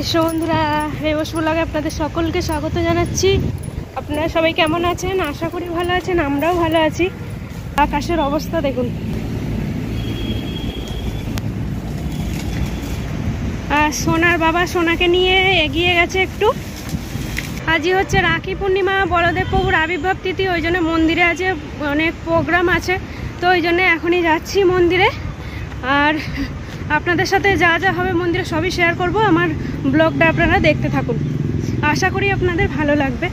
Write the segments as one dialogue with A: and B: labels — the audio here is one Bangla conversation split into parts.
A: কৃষ্ণ বন্ধুরা, রেবস ব্লগে আপনাদের সকলকে স্বাগত জানাচ্ছি। আপনারা সবাই কেমন আছেন? আশা করি ভালো আছেন, আমরাও ভালো আছি। আকাশের অবস্থা দেখুন। সোনার বাবা সোনাকে নিয়ে এগিয়ে গেছে একটু। আজই হচ্ছে রাখি পূর্ণিমা, বলদেব প্রভুর আবির্ভাব তিথি, ওই জন্য মন্দিরে আছে অনেক প্রোগ্রাম আছে, তো ওই জন্য এখনই যাচ্ছি মন্দিরে। আর আপনাদের সাথে যা যা হবে মন্দিরে সবই শেয়ার করব। আমার ব্লগটা আপনারা দেখতে থাকুন, আশা করি আপনাদের ভালো লাগবে।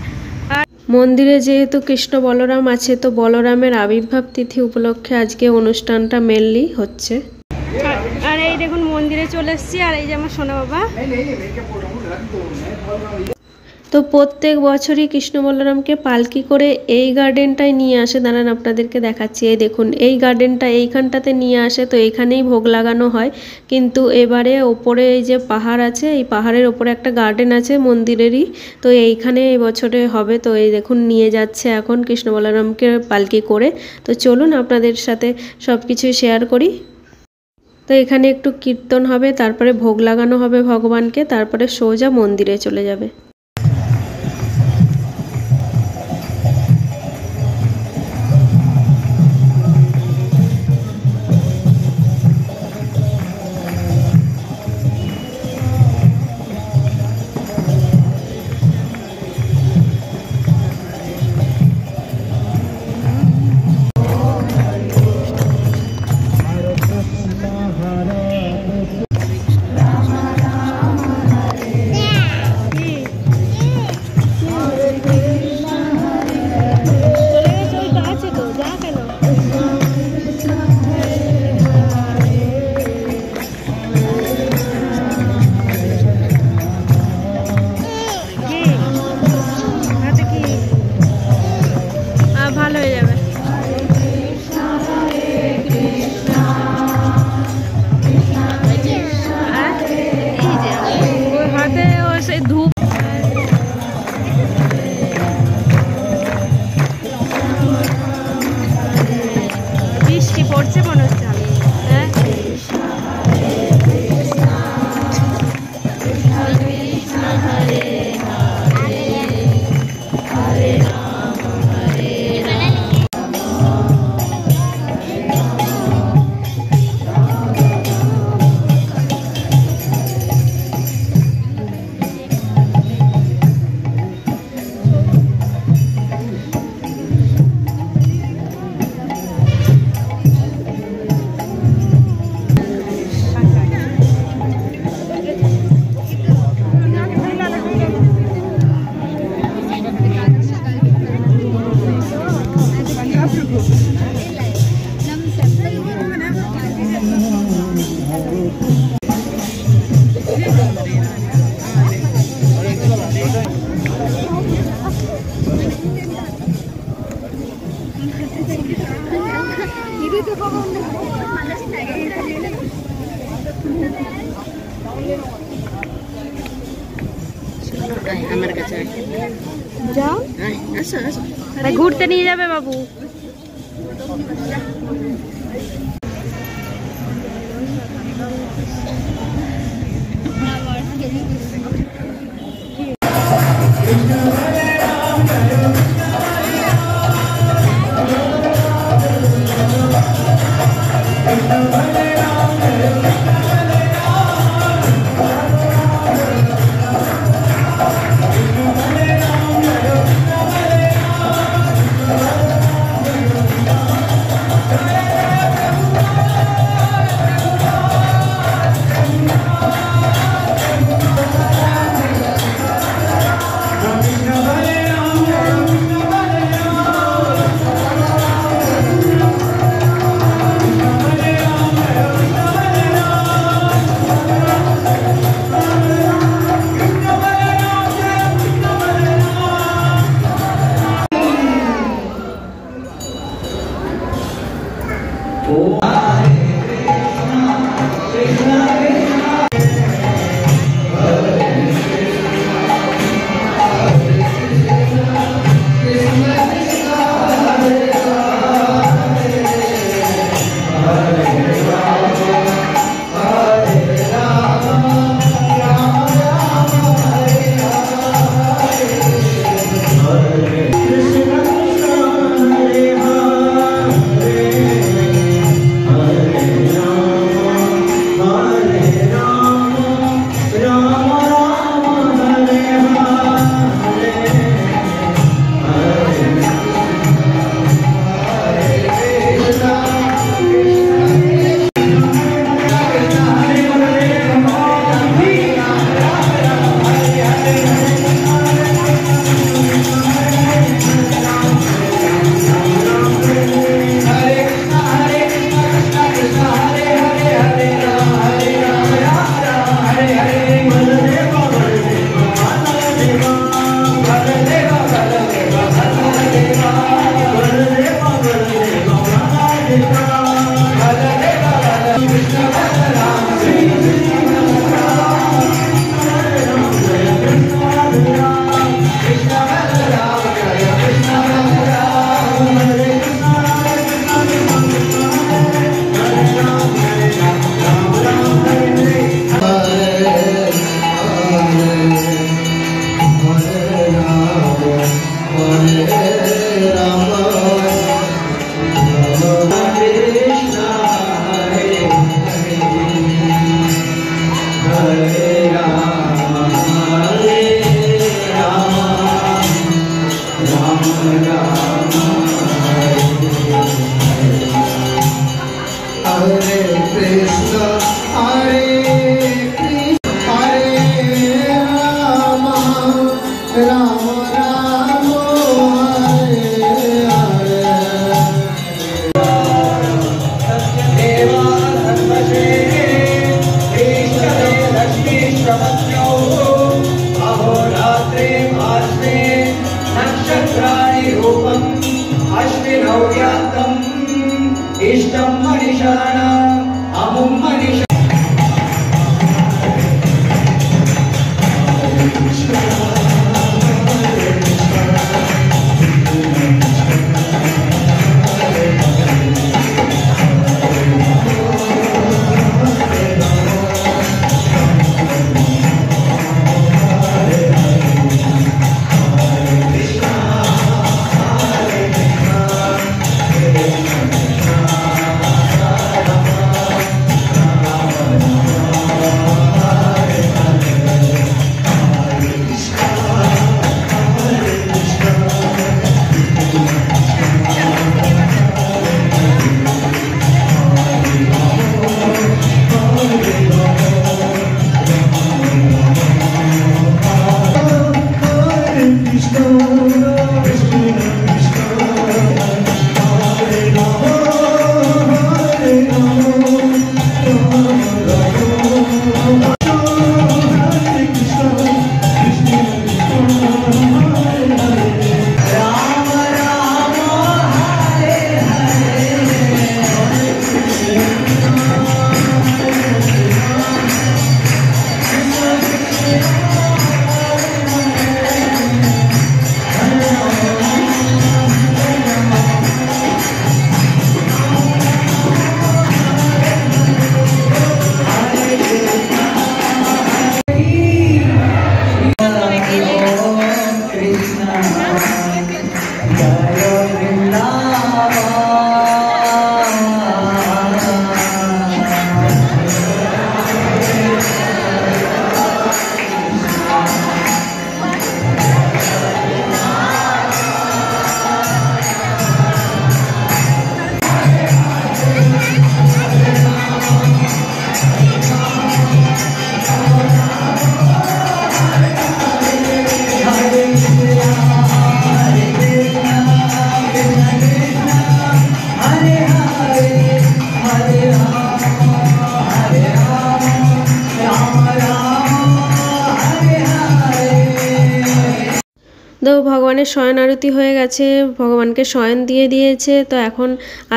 A: আর মন্দিরে যেহেতু কৃষ্ণ বলরাম আছে, তো বলরামের আবির্ভাব তিথি উপলক্ষে আজকে অনুষ্ঠানটা মেনলি হচ্ছে। আর এই দেখুন মন্দিরে চলে এসেছি, আর এই যে আমার সোনা বাবা। তো প্রত্যেক বছরই কৃষ্ণ বলরামকে পালকি করে এই গার্ডেনটায় নিয়ে আসে। দাঁড়ান আপনাদেরকে দেখাচ্ছি। এই দেখুন এই গার্ডেনটা এইখানটাতে নিয়ে আসে, তো এইখানেই ভোগ লাগানো হয়। কিন্তু এবারে ওপরে এই যে পাহাড় আছে, এই পাহাড়ের ওপরে একটা গার্ডেন আছে মন্দিরেরই, তো এইখানে এই বছরে হবে। তো এই দেখুন নিয়ে যাচ্ছে এখন কৃষ্ণ বলরামকে পালকি করে। তো চলুন আপনাদের সাথে সব কিছুই শেয়ার করি। তো এখানে একটু কীর্তন হবে, তারপরে ভোগ লাগানো হবে ভগবানকে, তারপরে সোজা মন্দিরে চলে যাবে। যাও ঘুরতে নিয়ে যাবে বাবু। তো ভগবানের শয়ন আরতি হয়ে গেছে, ভগবানকে শয়ন দিয়ে দিয়েছে। তো এখন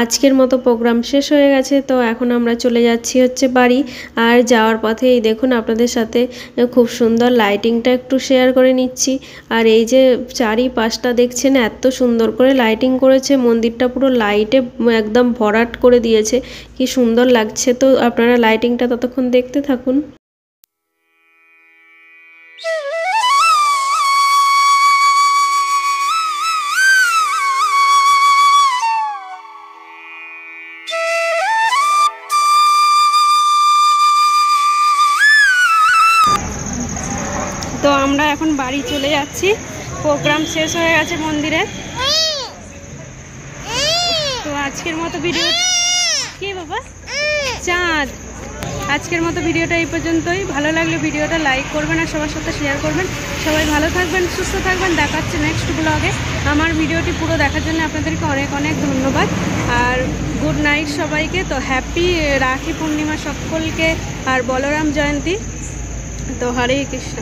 A: আজকের মতো প্রোগ্রাম শেষ হয়ে গেছে। তো এখন আমরা চলে যাচ্ছি হচ্ছে বাড়ি। আর যাওয়ার পথে এই দেখুন আপনাদের সাথে খুব সুন্দর লাইটিংটা একটু শেয়ার করে নিচ্ছি। আর এই যে চারিপাশটা দেখছেন এত সুন্দর করে লাইটিং করেছে, মন্দিরটা পুরো লাইটে একদম ভরাট করে দিয়েছে, কি সুন্দর লাগছে। তো আপনারা লাইটিংটা ততক্ষণ দেখতে থাকুন। তো আমরা এখন বাড়ি চলে যাচ্ছি, প্রোগ্রাম শেষ হয়ে গেছে মন্দিরে। তো আজকের মতো ভিডিও কি বাবা চাঁদ, আজকের মতো ভিডিওটা এই পর্যন্তই। ভালো লাগলে ভিডিওটা লাইক করবেন আর সবার সাথে শেয়ার করবেন। সবাই ভালো থাকবেন, সুস্থ থাকবেন। দেখাচ্ছে নেক্সট ব্লগে। আমার ভিডিওটি পুরো দেখার জন্য আপনাদেরকে অনেক অনেক ধন্যবাদ। আর গুড নাইট সবাইকে। তো হ্যাপি রাখি পূর্ণিমা সকলকে, আর বলরাম জয়ন্তী। তো হরে কৃষ্ণ।